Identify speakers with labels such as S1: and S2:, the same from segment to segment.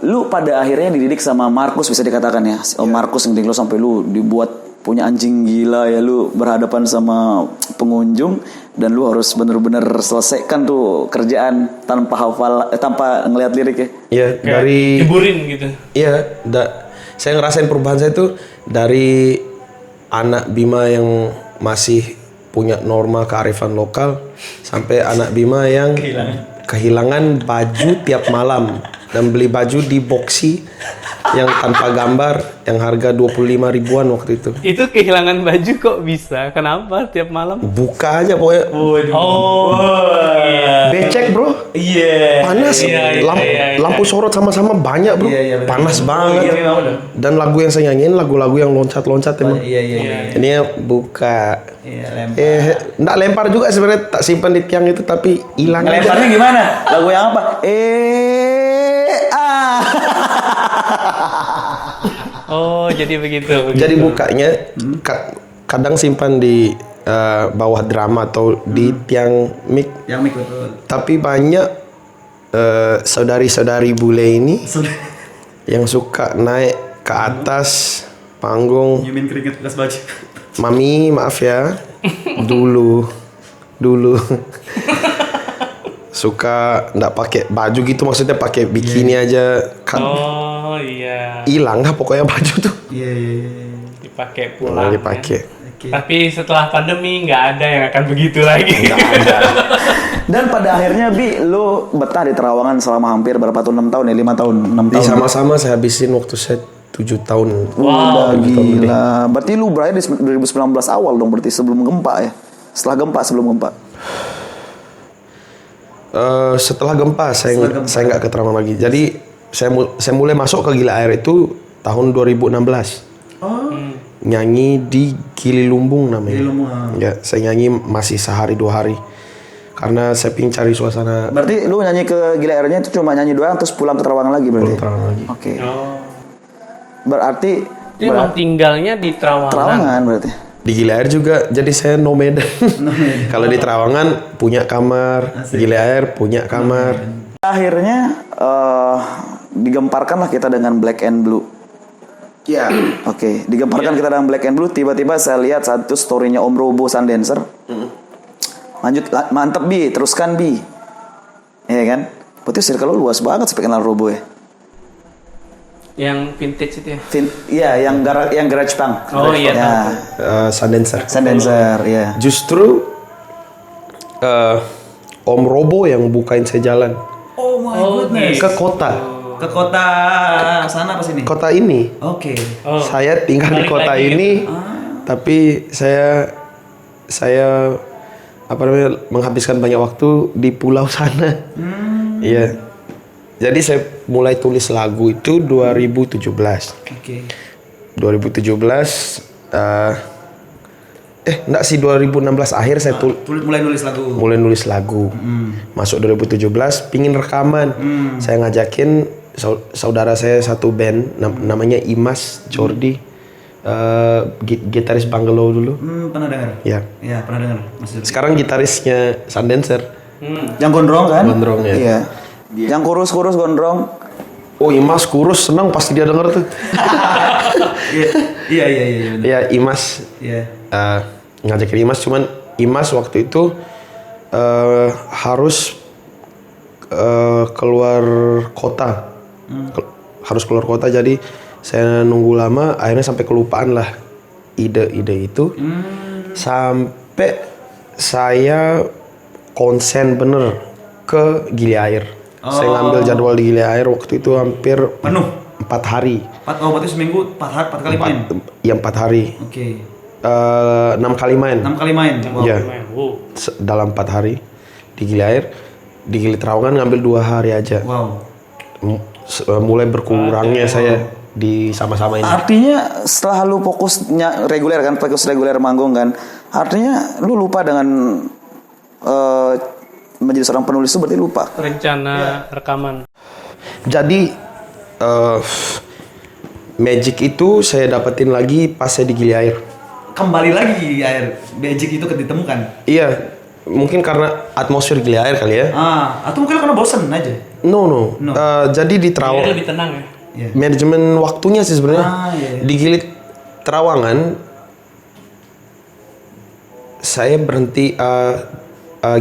S1: Lu pada akhirnya dididik sama Markus bisa dikatakan ya. Markus yang didik lu sampai lu dibuat punya anjing gila ya, lu berhadapan sama pengunjung dan lu harus benar-benar selesaikan tuh kerjaan tanpa hafal tanpa ngelihat lirik ya.
S2: Iya, dari
S3: jeburin gitu.
S2: Iya, saya ngerasain perubahan saya itu dari anak Bima yang masih punya norma kearifan lokal sampai anak Bima yang kehilangan baju tiap malam dan beli baju di boxy yang tanpa gambar yang harga 25 ribuan waktu itu.
S3: Itu kehilangan baju kok bisa? Kenapa tiap malam?
S2: Buka aja pokoknya. Becek bro.
S4: Iya.
S2: Panas. Lampu sorot sama-sama banyak bro.
S4: Iya,
S2: panas banget. Dan lagu yang saya nyanyiin lagu-lagu yang loncat-loncat emang.
S4: Iya.
S2: Ini buka.
S4: Iya, lempar.
S2: Nggak lempar juga sebenarnya, tak simpan di tiang itu tapi hilang aja.
S1: Lemparnya gimana? Lagu yang apa?
S3: Oh, jadi begitu.
S2: Jadi bukanya kadang simpan di bawah drama atau di tiang mic.
S4: Yang mic betul.
S2: Tapi banyak saudari-saudari bule ini yang suka naik ke atas panggung.
S4: Nyiumin keringet bekas baju.
S2: Mami, maaf ya. Dulu suka nggak pakai baju gitu, maksudnya pakai bikini aja kan.
S3: Oh iya.
S2: Hilang dah pokoknya baju tuh.
S4: Iya.
S3: Dipakai pulang.
S2: Dipakai.
S3: Ya. Tapi setelah pandemi nggak ada yang akan begitu lagi.
S2: Nggak ada.
S1: Dan pada akhirnya Bi, lu betah di Terawangan selama hampir berapa tahun? 6 tahun ya? 5 tahun? 6 tahun?
S2: Sama-sama saya habisin waktu saya 7 tahun.
S1: Udah gila. Berarti lu berakhir di 2019 awal dong, berarti sebelum gempa ya? Setelah gempa, sebelum gempa?
S2: Setelah gempa saya nggak ke Terawangan lagi. Jadi saya mulai masuk ke Gila Air itu tahun 2016. Nyanyi di Gili Lumbung namanya. Ya, saya nyanyi masih sehari 2 hari. Karena saya pingin cari suasana.
S1: Berarti lu nyanyi ke Gila Airnya itu cuma nyanyi doang terus pulang ke Terawangan lagi berarti?
S2: Terawangan lagi.
S1: Oke. Berarti
S3: Dia emang tinggalnya di Terawangan.
S1: Terawangan berarti?
S2: Di Gila Air juga, jadi saya nomaden. Kalau di Terawangan punya kamar, Gila Air punya kamar.
S1: Akhirnya digemparkanlah kita dengan Black and Blue.
S2: Ya.
S1: Oke, digemparkan kita dengan Black and Blue. Tiba-tiba saya lihat satu storynya Om Robo Sundancer. Lanjut, mantep Bi, teruskan Bi. Iya kan? Berarti circle lu luas banget sampai kenal Robo ya.
S3: Yang vintage itu ya.
S1: Iya, yang garage punk.
S3: Oh iya.
S1: Ya.
S2: Sundancer.
S1: Sundancer, ya.
S2: Justru Om Robo yang bukain saya jalan
S4: Oh my goodness.
S2: ke kota.
S4: Ke kota sana apa sini?
S2: Kota ini.
S4: Oke.
S2: Saya tinggal di
S3: Balik
S2: kota
S3: lagi
S2: ini, tapi saya apa namanya menghabiskan banyak waktu di pulau sana. Iya. Jadi saya mulai tulis lagu itu 2017.
S4: Oke.
S2: 2017 enggak sih 2016 akhir saya
S4: Mulai nulis lagu.
S2: mulai nulis lagu. Masuk 2017 pingin rekaman. Saya ngajakin saudara saya satu band namanya Imas Jordi, gitaris Bangalo dulu.
S4: Pernah dengar?
S2: Ya.
S4: Iya, pernah dengar. Masih.
S2: Sekarang gitarisnya Sundancer.
S1: Yang gondrong kan?
S2: Gondrong, ya.
S1: Iya. Yang kurus-kurus gondrong.
S2: Oh Imas kurus, senang pasti dia denger tuh.
S4: Iya.
S2: Ya Imas.
S4: Iya.
S2: Ngajakin Imas, cuman Imas waktu itu harus keluar kota. Harus keluar kota, jadi saya nunggu lama, akhirnya sampai kelupaan lah ide-ide itu. Sampai saya konsen bener ke Gili Air. Saya ngambil jadwal di Gili Air waktu itu hampir
S4: Penuh.
S2: 4 hari.
S4: Berarti seminggu 4 kali main.
S2: Iya 4 hari.
S4: Oke.
S2: 6 kali main.
S4: 6 kali main. Wow.
S2: Iya. Dalam 4 hari di Gili Air. Di Gili Terawangan ngambil 2 hari aja.
S4: Wow.
S2: Mulai berkurangnya saya di sama-sama ini.
S1: Artinya setelah lu fokusnya reguler kan, fokus reguler manggung kan, artinya lu lupa dengan menjadi seorang penulis itu berarti lupa.
S3: Rencana rekaman.
S2: Jadi magic itu saya dapetin lagi pas saya di Gili Air.
S4: Kembali lagi di air. Magic itu ditemukan.
S2: Iya. mungkin karena atmosfer Gili Air kali ya.
S4: Atau mungkin karena bosen aja.
S2: No. Jadi di
S3: Jadi
S2: Terawang
S3: lebih tenang ya.
S4: Iya.
S2: manajemen waktunya sih sebenarnya.
S4: Iya.
S2: Di Gili Terawangan saya berhenti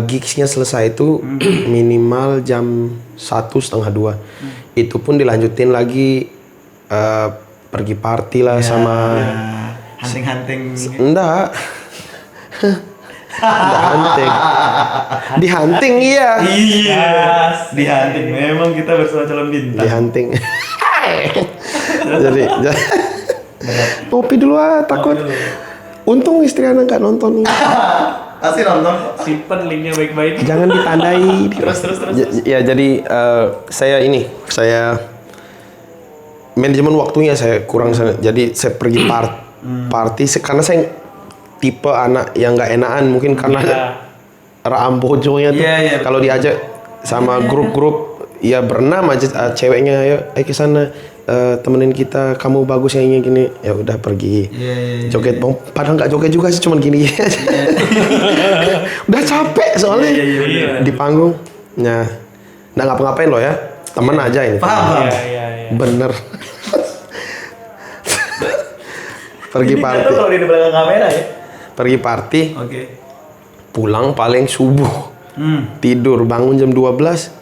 S2: gigsnya selesai itu minimal jam 1:30. Itu pun dilanjutin lagi pergi party lah sama
S4: Hunting-hunting.
S2: enggak. Enggak hunting. Di hunting iya.
S4: Iya. Di hunting. Memang kita bersama calon bintang.
S2: Di hunting. jadi topi dulu takut. Untung istri anak nggak nonton nih.
S4: Asli nonton.
S3: Simpen linknya baik-baik.
S2: Jangan ditandai.
S4: Terus.
S2: Ya jadi saya manajemen waktunya saya kurang sana. Jadi saya pergi party karena saya tipe anak yang nggak enakan mungkin karena rambojonya tuh.
S4: Iya.
S2: Kalau diajak sama grup-grup ya berenam aja ceweknya ya ke sana temenin kita, kamu bagus yang gini ya udah pergi. Joget padahal nggak joget juga sih, cuman gini aja. Udah capek soalnya di panggung. Nah nggak ngapa-ngapain loh ya, temen aja ini.
S4: Paham.
S3: Iya.
S2: Bener. Pergi party.
S4: Kalau di belakang kamera ya.
S2: Pergi party,
S4: Oke.
S2: pulang paling subuh. Tidur, bangun jam 12.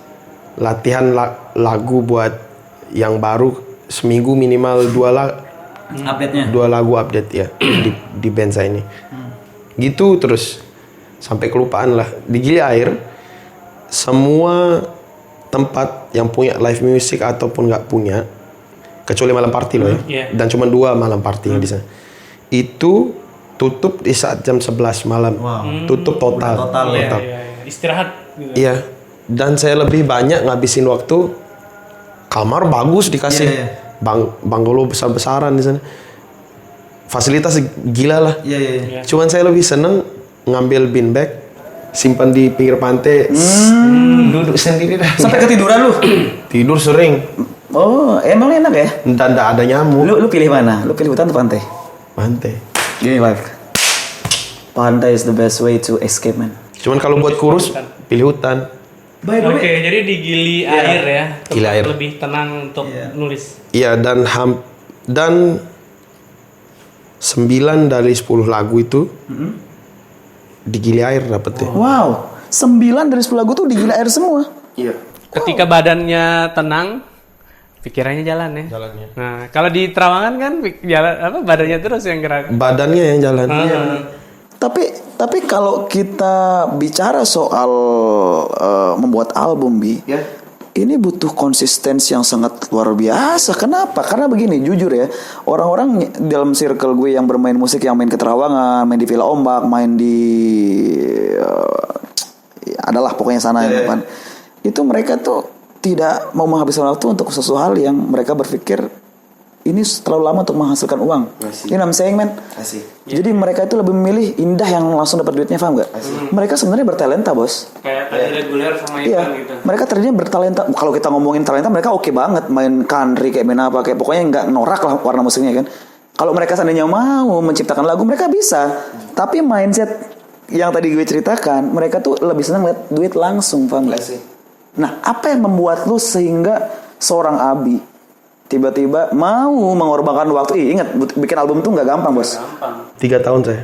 S2: Latihan lagu buat yang baru seminggu minimal 2
S4: Update-nya.
S2: lagu update ya di band saya ini. Gitu terus sampai kelupaan lah. Di Gili Air semua tempat yang punya live music ataupun nggak punya, kecuali malam party loh ya.
S3: Iya.
S2: Dan cuma 2 malam party yang di sana. Itu tutup di saat jam 11 malam. Tutup total.
S4: Total ya.
S3: Iya. Istirahat gitu.
S2: Iya. Dan saya lebih banyak ngabisin waktu, kamar bagus dikasih.
S4: Iya.
S2: Bangalo besar-besaran di sana. Fasilitas gila lah.
S4: Iya.
S2: Cuman saya lebih seneng ngambil bin bag, simpan di pinggir pantai, duduk sendiri dah.
S1: Sampai ketiduran lu?
S2: Tidur sering.
S1: Oh, emang enak ya?
S2: Dan tidak ada nyamuk.
S1: Lu pilih mana? Lu pilih hutan atau pantai?
S2: Pantai.
S1: Gini, Live. Pantai is the best way to escape, man.
S2: Cuman kalau buat kurus, pilih hutan.
S3: Oke, jadi di Gili Air ya. tempat
S2: Gili Air.
S3: Lebih tenang untuk nulis.
S2: Iya, dan 9 dari 10 lagu itu di Gili Air dapetnya.
S1: Wow, 9 dari 10 lagu tuh di Gili Air semua.
S2: Iya.
S3: Ketika badannya tenang, pikirannya jalan ya.
S2: Jalannya.
S3: Nah, kalau di Terawangan kan badannya terus yang gerak.
S2: Badannya yang jalan.
S1: Tapi kalau kita bicara soal membuat album, ini butuh konsistensi yang sangat luar biasa. Kenapa? Karena begini, jujur ya, orang-orang dalam circle gue yang bermain musik, yang main ke Terawangan, main di Villa Ombak, main di adalah pokoknya sana yang depan. Itu mereka tuh tidak mau menghabiskan waktu untuk sesuatu hal yang mereka berpikir ini terlalu lama untuk menghasilkan uang. Ini I'm saying, man. Jadi mereka itu lebih memilih indah yang langsung dapat duitnya, paham gak? Mereka sebenarnya bertalenta, bos.
S3: Kayak tadi reguler sama
S1: Iya,
S3: Ivan gitu.
S1: mereka ternyata bertalenta. Kalau kita ngomongin talenta, mereka oke banget, main country kayak main apa, kayak pokoknya nggak norak lah warna musiknya kan. Kalau mereka seandainya mau menciptakan lagu, mereka bisa. Tapi mindset yang tadi gue ceritakan, mereka tuh lebih senang lihat duit langsung, paham gak? Nah, apa yang membuat lu sehingga seorang Abi tiba-tiba mau mengorbankan waktu? Ingat, bikin album tuh nggak gampang, bos.
S2: 3 tahun saya.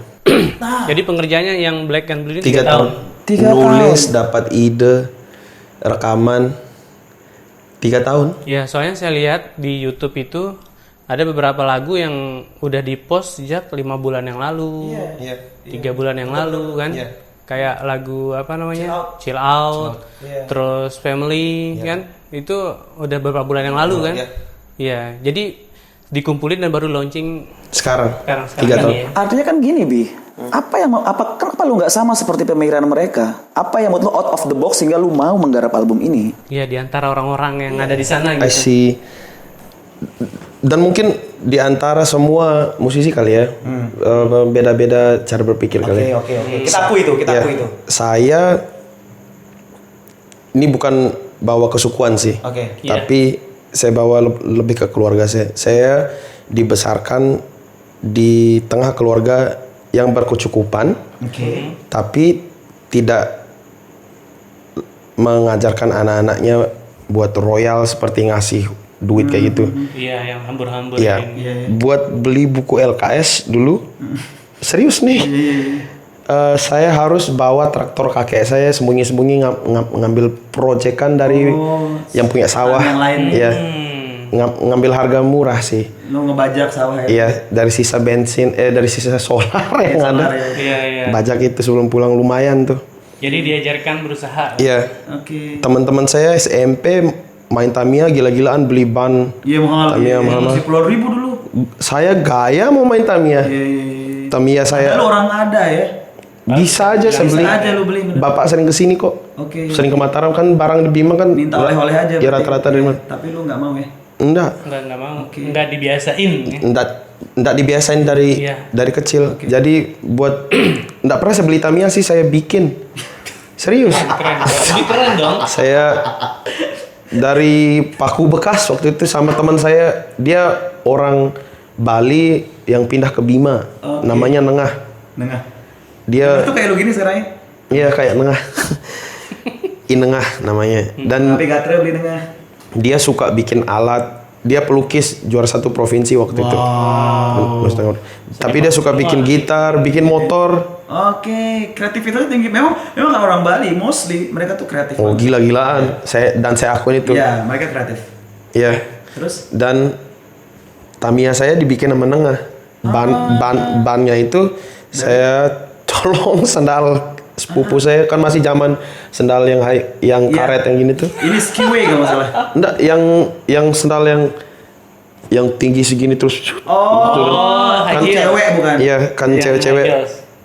S3: Jadi pengerjaannya yang Black and Blue ini
S2: 3 tahun.
S1: 3
S2: Nulis, dapat ide, rekaman. 3 tahun.
S3: Ya, soalnya saya lihat di YouTube itu ada beberapa lagu yang udah di-post sejak 5 bulan yang lalu. 3 bulan yang lalu kan. Kayak lagu apa namanya? Chill Out. Terus Family kan. Itu udah beberapa bulan yang lalu kan. Iya, jadi dikumpulin dan baru launching
S2: Sekarang. 3 tahun.
S3: ini ya.
S1: Artinya kan gini, Bi. Kenapa lu nggak sama seperti pemikiran mereka? Apa yang membuat lu out of the box sehingga lu mau menggarap album ini?
S3: Iya, di antara orang-orang yang ada di sana
S2: I
S3: gitu.
S2: see. Dan mungkin di antara semua musisi kali ya, beda-beda cara berpikir kali.
S4: Oke. Kita akui itu.
S2: Ya, saya ini bukan bawa kesukuan sih.
S4: Oke.
S2: Tapi saya bawa lebih ke keluarga saya. Saya dibesarkan di tengah keluarga yang berkecukupan. Tapi tidak mengajarkan anak-anaknya buat royal seperti ngasih duit kayak gitu.
S3: Iya, yang hambur-hambur.
S2: Iya. Buat beli buku LKS dulu. Serius nih. Saya harus bawa traktor kakek saya sembunyi-sembunyi ngambil proyekan dari yang punya sawah.
S4: Yang lain.
S2: Iya. Ngambil harga murah sih.
S4: Lu ngebajak sawah ya?
S2: Iya, dari sisa bensin, dari sisa solar yang ada.
S3: Iya.
S2: Bajak itu sebelum pulang lumayan tuh.
S3: Jadi diajarkan berusaha.
S2: Iya.
S4: Oke.
S2: Teman-teman saya SMP main Tamiya gila-gilaan beli ban.
S4: Iya mahal.
S2: Tamiya mahal.
S4: Masih puluhan ribu dulu.
S2: Saya gaya mau main Tamiya.
S4: Iya.
S2: Tamiya saya
S4: Lu orang ada ya?
S2: bisa aja saya beli.
S4: Bisa aja lu beli. bener.
S2: Bapak sering kesini kok.
S4: Oke.
S2: Sering ke Mataram kan barang di Bima kan.
S4: Minta oleh-oleh aja.
S2: Ya
S4: berarti.
S2: rata-rata dari mana?
S4: Tapi lu nggak mau ya?
S2: Enggak.
S3: Enggak mau. Enggak dibiasain. Ya.
S2: Enggak dibiasain dari
S3: Iya.
S2: dari kecil. Jadi buat enggak pernah saya beli Tamiya sih, saya bikin. Serius.
S3: Keren. Lebih keren dong.
S2: Saya dari paku bekas waktu itu sama teman saya, dia orang Bali yang pindah ke Bima. Namanya Nengah.
S4: Nengah.
S2: Dia
S4: Itu kayak lu gini sekarang ya?
S2: iya kayak Nengah. Inengah namanya. Dan
S4: Tapi gatre beli nengah.
S2: dia suka bikin alat. Dia pelukis juara 1 provinsi waktu itu. Nusa Tenggara. Tapi dia suka bikin gitar, bikin motor.
S4: Oke, kreativitasnya tinggi. Memang kan orang Bali mostly mereka tuh kreatif.
S2: Oh gila-gilaan. Saya akuin itu.
S4: Iya, mereka kreatif.
S2: Iya.
S4: Terus?
S2: Dan Tamiya saya dibikin sama Nengah. Bannya itu saya colong sandal sepupu saya, kan masih zaman sandal yang karet yang gini tuh.
S4: Ini skiway kalau nggak salah.
S2: Enggak, yang sandal yang tinggi segini terus.
S4: Kan cewek bukan?
S2: Iya, kan cewek-cewek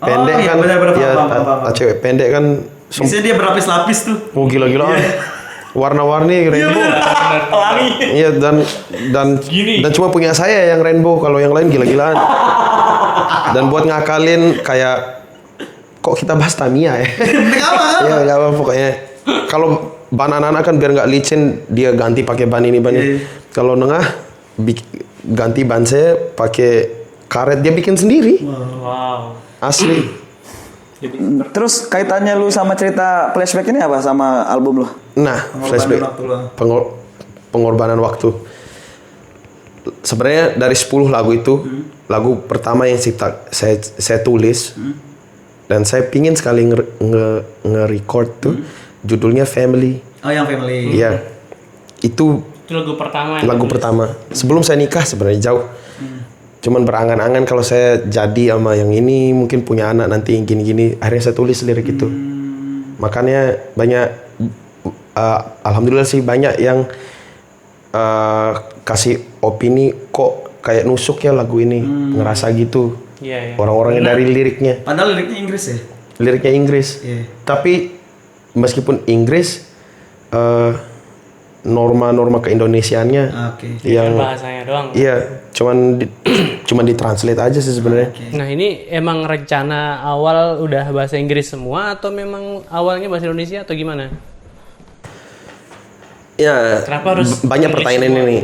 S2: pendek
S4: iya,
S2: kan.
S4: benar-benar,
S2: Ya,
S4: paham.
S2: cewek pendek kan.
S4: Biasanya dia berlapis-lapis tuh.
S2: Oh gila-gilaan. Warna-warni rainbow. Iya dan cuma punya saya yang rainbow, kalau yang lain gila-gilaan. Dan buat ngakalin kayak kok kita bahas Tamiya ya. Iya nggak apa pokoknya. Kalau ban anak-anak kan biar nggak licin, dia ganti pakai ban ini ban ini. Kalau Nengah ganti ban saya pakai karet, dia bikin sendiri.
S3: Wow.
S2: Asli.
S1: Terus kaitannya lu sama cerita flashback ini apa sama album lu?
S2: Nah, flashback pengorbanan waktu. Sebenarnya dari 10 lagu itu, lagu pertama yang saya tulis dan saya pingin sekali nge-record tuh, judulnya Family.
S4: Oh, yang family.
S2: Iya. Itu
S3: lagu pertama.
S2: Lagu pertama. Sebelum saya nikah sebenarnya jauh. Cuman berangan-angan kalau saya jadi sama yang ini mungkin punya anak nanti gini-gini. Akhirnya saya tulis lirik itu. Makanya banyak alhamdulillah sih banyak yang kasih opini kok kayak nusuk ya lagu ini. Ngerasa gitu.
S3: Iya.
S2: Orang-orangnya dari liriknya.
S4: Padahal liriknya Inggris ya?
S2: Liriknya Inggris.
S4: Iya.
S2: Tapi meskipun Inggris norma-norma keindonesiaannya yang
S3: bahasanya doang.
S2: Iya, cuman ditranslate aja sih sebenarnya.
S3: Nah, ini emang rencana awal udah bahasa Inggris semua atau memang awalnya bahasa Indonesia atau gimana?
S2: Ya,
S3: Kenapa harus
S2: banyak
S3: Inggris
S2: pertanyaan
S3: semua?
S2: ini.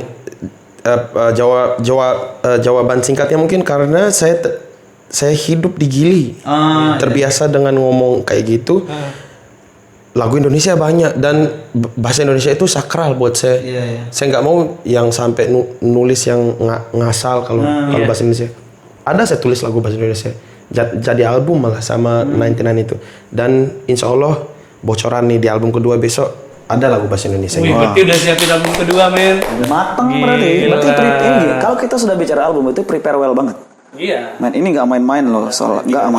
S2: Jawaban singkatnya mungkin karena saya hidup di Gili. Terbiasa dengan ngomong kayak gitu. Lagu Indonesia banyak dan bahasa Indonesia itu sakral buat saya. Saya nggak mau yang sampai nulis yang ngasal kalau bahasa Indonesia. Ada saya tulis lagu bahasa Indonesia. Jadi album malah sama 99 itu. Dan insya Allah bocoran nih di album kedua besok ada lagu bahasa Indonesia.
S3: Wih, berarti udah siapin album kedua, men.
S1: Mateng
S3: Gila.
S1: berarti ini kalau kita sudah bicara album itu prepare well banget.
S3: Iya.
S1: Man, ini nggak main-main loh, soal nggak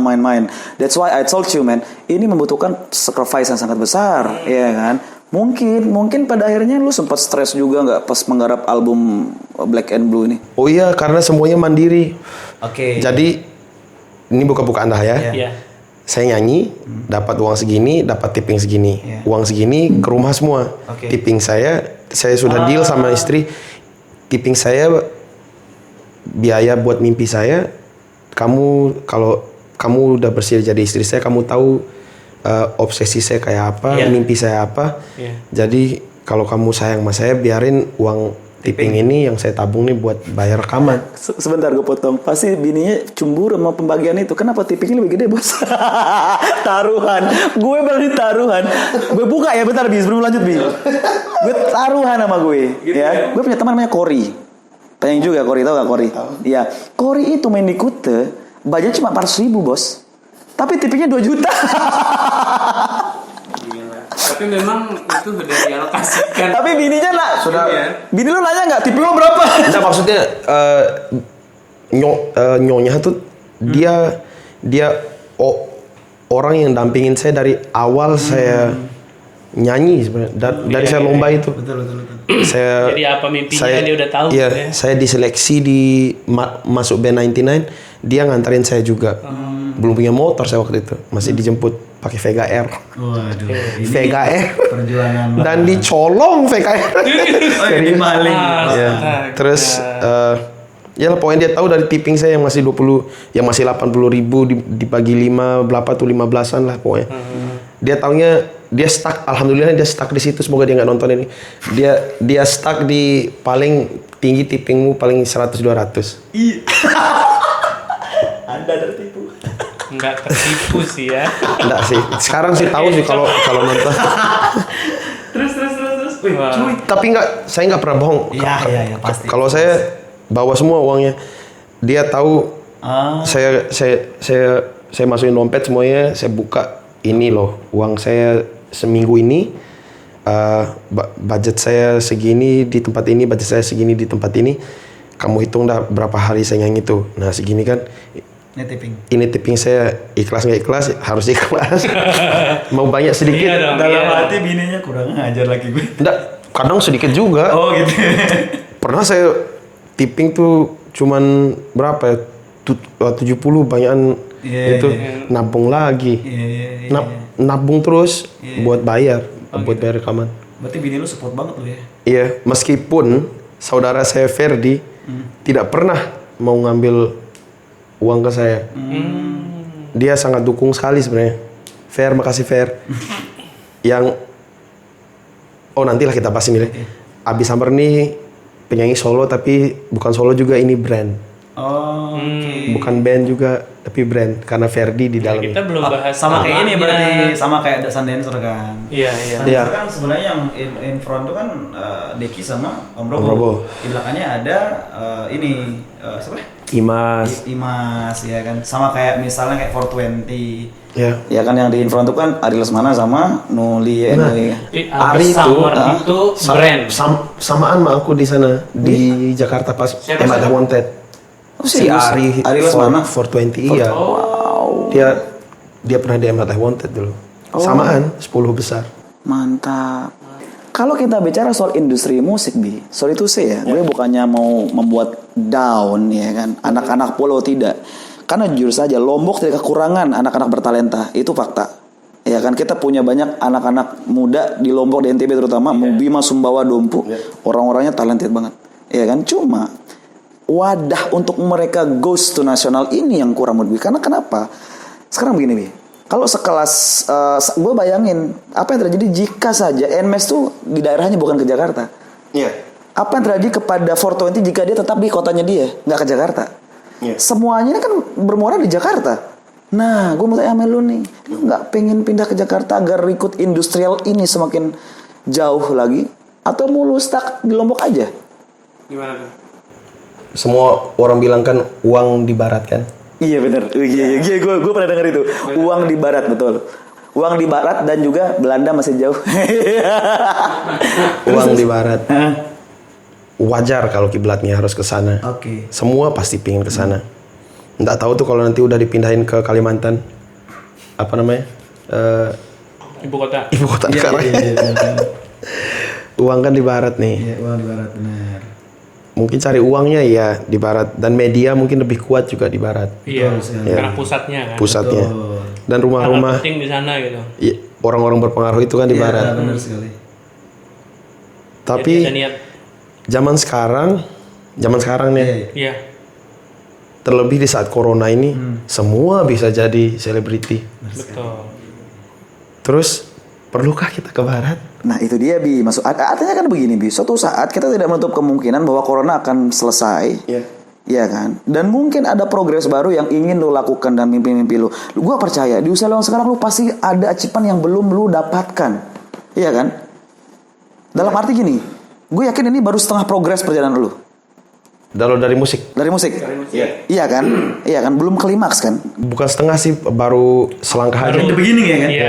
S1: main-main. That's why I told you, man. Ini membutuhkan sacrifice yang sangat besar, ya kan? Mungkin pada akhirnya lu sempat stres juga nggak pas menggarap album Black and Blue ini?
S2: Oh iya, karena semuanya mandiri.
S4: Oke.
S2: Jadi ini buka-buka Anda ya.
S3: Iya.
S2: Saya nyanyi, dapat uang segini, dapat tipping segini. Uang segini ke rumah semua. Tipping saya sudah deal sama istri. Tipping saya biaya buat mimpi saya. Kalau kamu udah bersedia jadi istri saya, kamu tahu obsesi saya kayak apa, mimpi saya apa. Jadi kalau kamu sayang sama saya, biarin Tipping ini yang saya tabung nih buat bayar rekaman.
S1: Sebentar gue potong. Pasti bininya cemburu sama pembagian itu. Kenapa tippingnya lebih gede bos? Taruhan. Gue berarti taruhan. Gue buka ya bentar Bi sebelum lanjut Bi. Gue taruhan sama gue. Ya. Gue punya teman namanya Cory. Pengen juga Cory, tau gak Cory? Iya. Cory itu main di Kute. Budget cuma 400.000 bos. Tapi tippingnya 2 juta.
S3: Tapi memang itu udah dialokasikan.
S1: Tapi bininya lah.
S2: Sudah.
S1: Bini lu nanya nggak tipping lo berapa?
S2: Nah, maksudnya nyonya tuh dia orang yang dampingin saya dari awal saya nyanyi sebenarnya dari saya lomba itu.
S4: Betul.
S2: Saya
S3: Jadi apa mimpinya dia udah tahu.
S2: Iya,
S3: ya.
S2: saya diseleksi di masuk band 99, dia nganterin saya juga. Belum punya motor saya waktu itu, masih dijemput pakai Vega R.
S4: Waduh. Ini
S2: Vega R.
S4: perjuangan
S2: Dan dicolong Vega R.
S4: Oh, ini maling.
S2: Ya. Terus ya lah, pokoknya dia tahu dari tipping saya yang masih 20, yang masih 80.000 dibagi 5 berapa tuh 15-an lah pokoknya. Dia taunya dia stuck, alhamdulillah dia stuck di situ, semoga dia nggak nonton ini. Dia stuck di paling tinggi tippingmu paling 100-200.
S4: Iya. Anda tertipu.
S3: Nggak tertipu sih ya.
S2: Enggak sih. Sekarang sih tahu sih kalau nonton.
S4: Terus. Wih, cuy.
S2: Tapi saya nggak pernah bohong.
S4: Iya, pasti.
S2: Kalau saya bawa semua uangnya. Dia tahu saya masukin dompet semuanya, saya buka ini loh, uang saya seminggu ini budget saya segini di tempat ini, budget saya segini di tempat ini. Kamu hitung dah berapa hari saya nyanyi itu. Nah, segini kan. Ini tipping saya, ikhlas nggak ikhlas harus ikhlas. Mau banyak sedikit.
S3: Iya dong,
S4: Dalam
S3: iya.
S4: hati bininya kurang ngajar lagi gue.
S2: Enggak, kadang sedikit juga.
S4: Oh gitu.
S2: Pernah saya tipping tuh cuman berapa ya? 70 banyakan
S4: Iya,
S2: itu
S4: iya.
S2: nabung lagi.
S4: Iya.
S2: Nabung terus buat bayar, buat bayar rekaman.
S4: Berarti bini lu support banget lu ya.
S2: Iya, meskipun saudara saya Ferdi tidak pernah mau ngambil uang ke saya. Dia sangat dukung sekali sebenarnya. Fer, makasih Fer. Yang nantilah kita bahas ini. Abi Samar nih penyanyi solo tapi bukan solo juga, ini brand.
S4: Oh, oke.
S2: Bukan band juga tapi brand karena Ferdi di dalamnya.
S3: Kita belum bahas
S4: Sama kayak ini
S3: namanya.
S4: berarti, sama kayak The Sundancer kan.
S3: Iya.
S2: Iya.
S4: Sundancer kan sebenarnya yang in front itu kan Deki sama Om Robo.
S2: Om Robo.
S4: Di belakangnya ada ini siapa?
S2: Imas.
S4: Imas ya kan. Sama kayak misalnya kayak 420.
S2: Ya.
S1: Ya kan yang di infront itu kan Ari Lesmana sama Nuli ya.
S2: Ari
S3: itu brand.
S2: Samaan sama aku di sana di Jakarta pas
S3: Siapa?
S2: Emma The Wanted.
S1: Oh,
S2: Si
S1: serius?
S2: Ari
S1: Ari Lesmana?
S2: 420 iya.
S1: Wow.
S2: Dia pernah di Emma The Wanted dulu. Samaan 10 besar.
S1: Mantap. Kalau kita bicara soal industri musik, Bi, sorry to say ya, gue bukannya mau membuat down ya kan, anak-anak Pulau tidak. Karena jujur saja, Lombok tidak kekurangan anak-anak bertalenta, itu fakta. Ya kan, kita punya banyak anak-anak muda di Lombok, di NTB terutama, Bima Sumbawa Dompu, orang-orangnya talented banget. Ya kan, cuma wadah untuk mereka goes to nasional ini yang kurang menurut gue. Karena kenapa? Sekarang begini, Bi. Kalau sekelas, gue bayangin apa yang terjadi jika saja NMES tuh di daerahnya bukan ke Jakarta.
S2: Iya.
S1: Apa yang terjadi kepada 420 jika dia tetap di kotanya dia, nggak ke Jakarta?
S2: Iya.
S1: Semuanya kan bermuara di Jakarta. Nah, gue mau tanya sama lu nih, lu nggak pengen pindah ke Jakarta agar ikut industrial ini semakin jauh lagi? Atau mau lu stuck di Lombok aja?
S3: Gimana tuh?
S2: Semua orang bilang kan uang di barat kan.
S1: Iya benar. Iya, gue pernah dengar itu. Uang di barat, betul. Uang di barat dan juga Belanda masih jauh.
S2: Uang di barat. Wajar kalau kiblatnya harus ke sana.
S4: Oke.
S2: Semua pasti pingin ke sana. Nggak tahu tuh kalau nanti udah dipindahin ke Kalimantan. Apa namanya?
S3: Ibu kota.
S2: Ibu kota negara. Uang kan di barat nih.
S4: Iya, uang di barat benar.
S2: Mungkin cari uangnya ya di barat, dan media mungkin lebih kuat juga di barat.
S3: Iya.
S4: Betul,
S3: Karena pusatnya kan.
S2: Pusatnya. Dan
S3: Karena
S2: rumah-rumah
S3: penting di sana gitu.
S2: iya, orang-orang berpengaruh itu kan di barat.
S4: Iya, benar sekali.
S2: Tapi
S3: Jadi ada niat.
S2: zaman sekarang nih,
S3: Iya.
S2: terlebih di saat corona ini, semua bisa jadi selebriti.
S3: Betul.
S2: Terus perlukah kita ke barat?
S1: Nah itu dia Bi, artinya kan begini Bi, suatu saat kita tidak menutup kemungkinan bahwa corona akan selesai.
S2: Iya.
S1: Iya kan? Dan mungkin ada progres baru yang ingin lo lakukan dan mimpi-mimpi lo. Gue percaya di usia lo sekarang lo pasti ada achievement yang belum lo dapatkan. Iya kan? Dalam arti gini, gue yakin ini baru setengah progres perjalanan lo.
S2: Dari musik.
S1: Dari musik? Iya kan? Iya kan? Belum klimaks kan?
S2: Bukan setengah sih, baru selangkah aja.
S4: The beginning ya kan?
S3: Iya.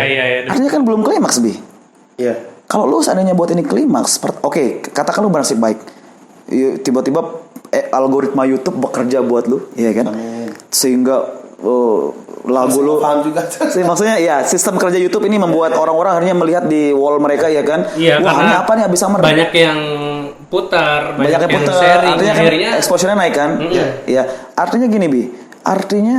S1: Artinya kan belum klimaks Bi.
S2: Iya.
S1: Kalau lu seandainya buat ini klimaks, oke, katakan lu bernasib baik. Tiba-tiba algoritma YouTube bekerja buat lu, iya kan?
S2: Amin.
S1: Sehingga lagu lu
S2: Paham juga.
S1: maksudnya ya sistem kerja YouTube ini membuat orang-orang akhirnya melihat di wall mereka ya kan?
S3: Iya,
S1: wah, ini
S3: karena
S1: apa nih abis summer?
S3: banyak yang putar, banyak yang
S1: putar,
S3: sharing,
S1: artinya kan
S3: akhirnya
S1: exposure-nya naik kan? Iya. Artinya gini Bi, artinya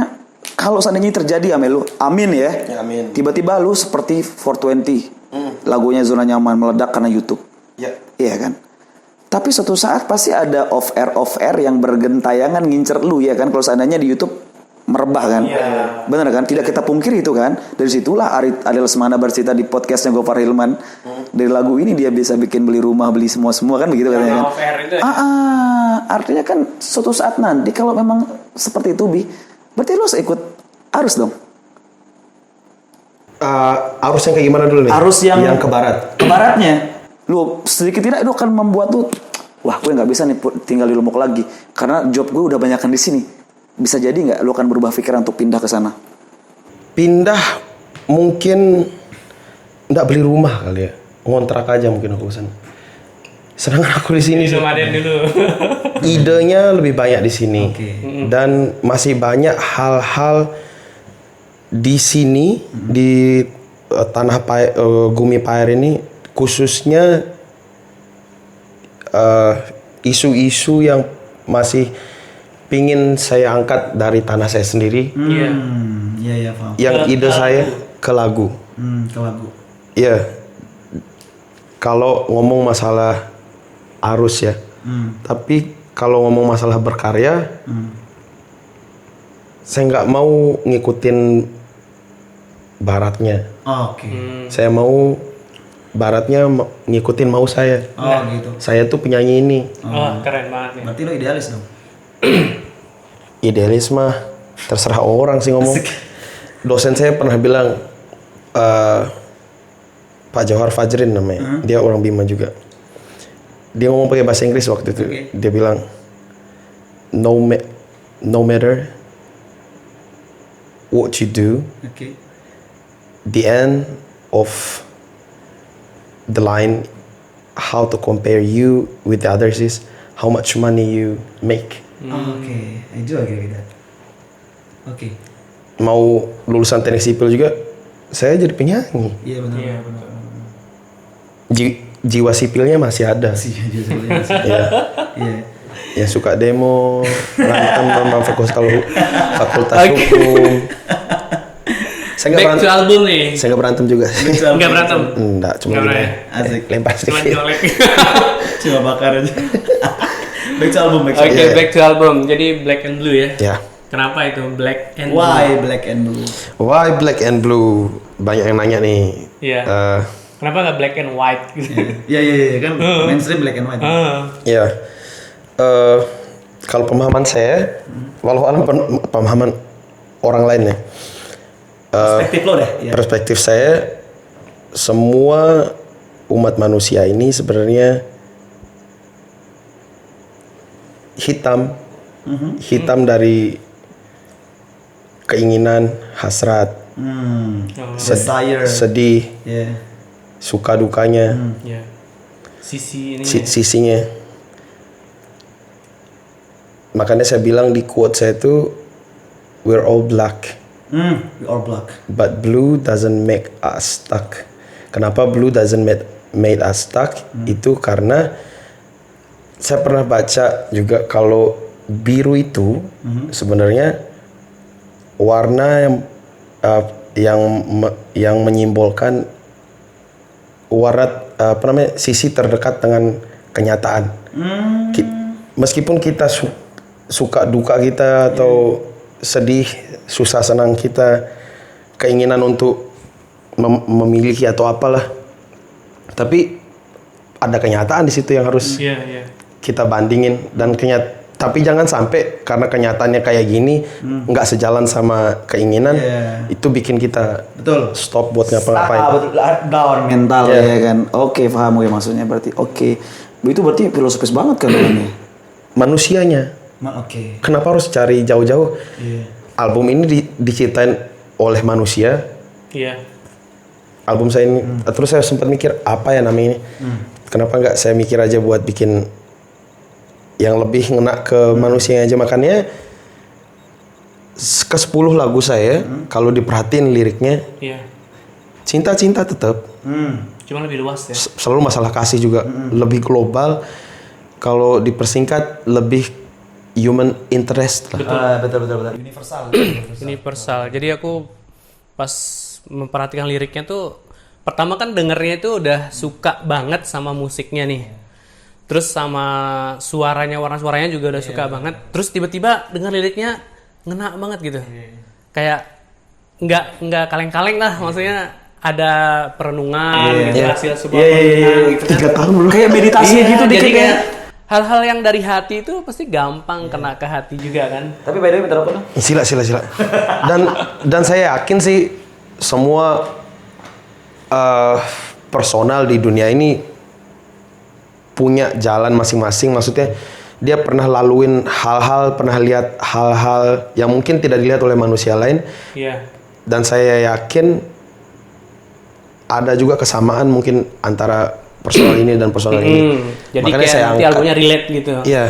S1: kalau seandainya ini terjadi Amel lu, amin ya.
S2: Ya, amin.
S1: Tiba-tiba lu seperti 420, lagunya zona nyaman meledak karena YouTube.
S2: Ya.
S1: Iya kan? Tapi suatu saat pasti ada off air yang bergentayangan ngincer lu ya kan? Kalau seandainya di YouTube merebah kan? Bener kan? Tidak kita pungkiri itu kan? Dari situlah Ariel Lesmana bercerita di podcastnya Gofar Hilman. Dari lagu ini dia bisa bikin beli rumah, beli semua kan begitu katanya kan?
S3: off air itu.
S1: Artinya kan suatu saat nanti kalau memang seperti itu Bi, berarti lu harus ikut arus dong.
S2: Arus yang kayak gimana dulu nih?
S1: Arus yang
S2: ke barat.
S1: Ke baratnya. Lu sedikit tidak itu akan membuat lu, wah gue nggak bisa nih tinggal di Lombok lagi karena job gue udah banyakan di sini. Bisa jadi nggak lu akan berubah pikiran untuk pindah ke sana?
S2: Pindah mungkin nggak beli rumah kali ya, ngontrak aja mungkin aku kesana. Sedangkan aku di sini.
S3: Nomaden dulu.
S2: Idenya lebih banyak di sini dan masih banyak hal-hal di sini di tanah Gumi Pair ini. Khususnya isu-isu yang masih pingin saya angkat dari tanah saya sendiri.
S4: Iya paham.
S2: Yang ide saya ke lagu.
S4: Ke lagu.
S2: Iya. Kalau ngomong masalah arus ya. Tapi kalau ngomong masalah berkarya, saya nggak mau ngikutin baratnya.
S4: Oke.
S2: Saya mau baratnya ngikutin mau saya.
S4: Oh gitu.
S2: Saya tuh penyanyi ini.
S3: Oh, keren banget nih.
S4: Berarti lo idealis dong.
S2: Idealis mah terserah orang sih ngomong. Dosen saya pernah bilang, Pak Johar Fajrin namanya, dia orang Bima juga. Dia ngomong pakai bahasa Inggris waktu itu. Dia bilang, no matter what you do, the end of the line, how to compare you with the others is how much money you make.
S4: I do agree with that.
S2: Mau lulusan teknik sipil juga, saya jadi penyanyi.
S4: Iya benar.
S2: Jiwa sipilnya masih ada. Iya. Ya suka demo, berantem sama fakultas hukum. Saya
S3: Back to album nih.
S2: Saya nggak berantem juga.
S3: Nggak berantem.
S2: Enggak, cuma
S3: Nggak
S2: gini.
S4: Asik.
S2: Lempar
S3: Cuma
S2: sedikit.
S3: nyolek.
S4: Cuma bakar aja. Back to album.
S3: Oke, back to album. Jadi Black and Blue ya.
S2: Ya.
S3: Kenapa itu Black and Blue?
S4: Why Black and Blue?
S2: Why Black and Blue? Banyak yang nanya nih.
S3: Iya. Kenapa nggak Black and White gitu?
S4: Iya kan mainstream black and white.
S2: Ya. Kalau pemahaman saya, walau alam pemahaman orang lain ya.
S4: Perspektif lo deh. Iya.
S2: Perspektif saya, semua umat manusia ini sebenarnya hitam dari keinginan, hasrat,
S4: Desire.
S2: sedih,
S4: Yeah.
S2: suka dukanya,
S3: Ya. Sisi ini.
S2: sisinya. Makanya saya bilang di quote saya itu, we're all black,
S4: We are black.
S2: but blue doesn't make us stuck. Kenapa blue doesn't made us stuck? Itu karena saya pernah baca juga kalau biru itu sebenarnya warna yang menyimbolkan warna sisi terdekat dengan kenyataan. Meskipun kita suka duka kita atau sedih, susah senang kita, keinginan untuk memiliki atau apalah, Tapi ada kenyataan di situ yang harus
S3: Iya.
S2: kita bandingin dan tapi jangan sampai karena kenyataannya kayak gini nggak sejalan sama keinginan, itu bikin kita
S4: Betul.
S2: stop buat ngapa-ngapain.
S4: Betul. Down.
S1: Mental ya kan. Oke, paham gue maksudnya berarti. Oke. Itu berarti filosofis banget kan orangnya.
S2: Manusianya,
S4: Oke.
S2: kenapa harus cari jauh-jauh?
S4: Iya.
S2: Album ini diciptain oleh manusia.
S3: Iya.
S2: Album saya ini, terus saya sempat mikir apa ya namanya ini? Kenapa nggak saya mikir aja buat bikin yang lebih ngena ke manusia aja. Makanya ke 10 lagu saya kalau diperhatiin liriknya
S3: Iya.
S2: cinta-cinta tetap,
S3: Cuma lebih luas ya.
S2: selalu masalah kasih juga, lebih global. Kalau dipersingkat lebih human interest lah.
S4: Betul. Universal.
S3: Universal. Jadi aku pas memperhatikan liriknya tuh pertama kan dengernya itu udah suka banget sama musiknya nih. Terus sama suaranya, warna suaranya juga udah suka banget. Terus tiba-tiba dengar liriknya ngena banget gitu. Kayak nggak kaleng-kaleng lah, maksudnya ada perenungan gitu, hasil sebuah perenungan gitu kan.
S2: 3 tahun belum.
S1: Kayak meditasi
S3: Iya,
S1: gitu
S3: jadi
S1: dikit
S3: kayak
S1: ya.
S3: hal-hal yang dari hati itu pasti gampang kena ke hati juga kan.
S1: Tapi by the way minta rokok dong.
S2: Sila. Dan saya yakin sih semua personal di dunia ini punya jalan masing-masing. Maksudnya dia pernah laluin hal-hal, pernah lihat hal-hal yang mungkin tidak dilihat oleh manusia lain.
S3: Iya.
S2: Dan saya yakin ada juga kesamaan mungkin antara personal ini dan personal ini.
S3: Jadi
S2: Makanya
S3: kayak
S2: saya
S3: nanti
S2: angkat.
S3: albumnya relate gitu.
S2: Iya,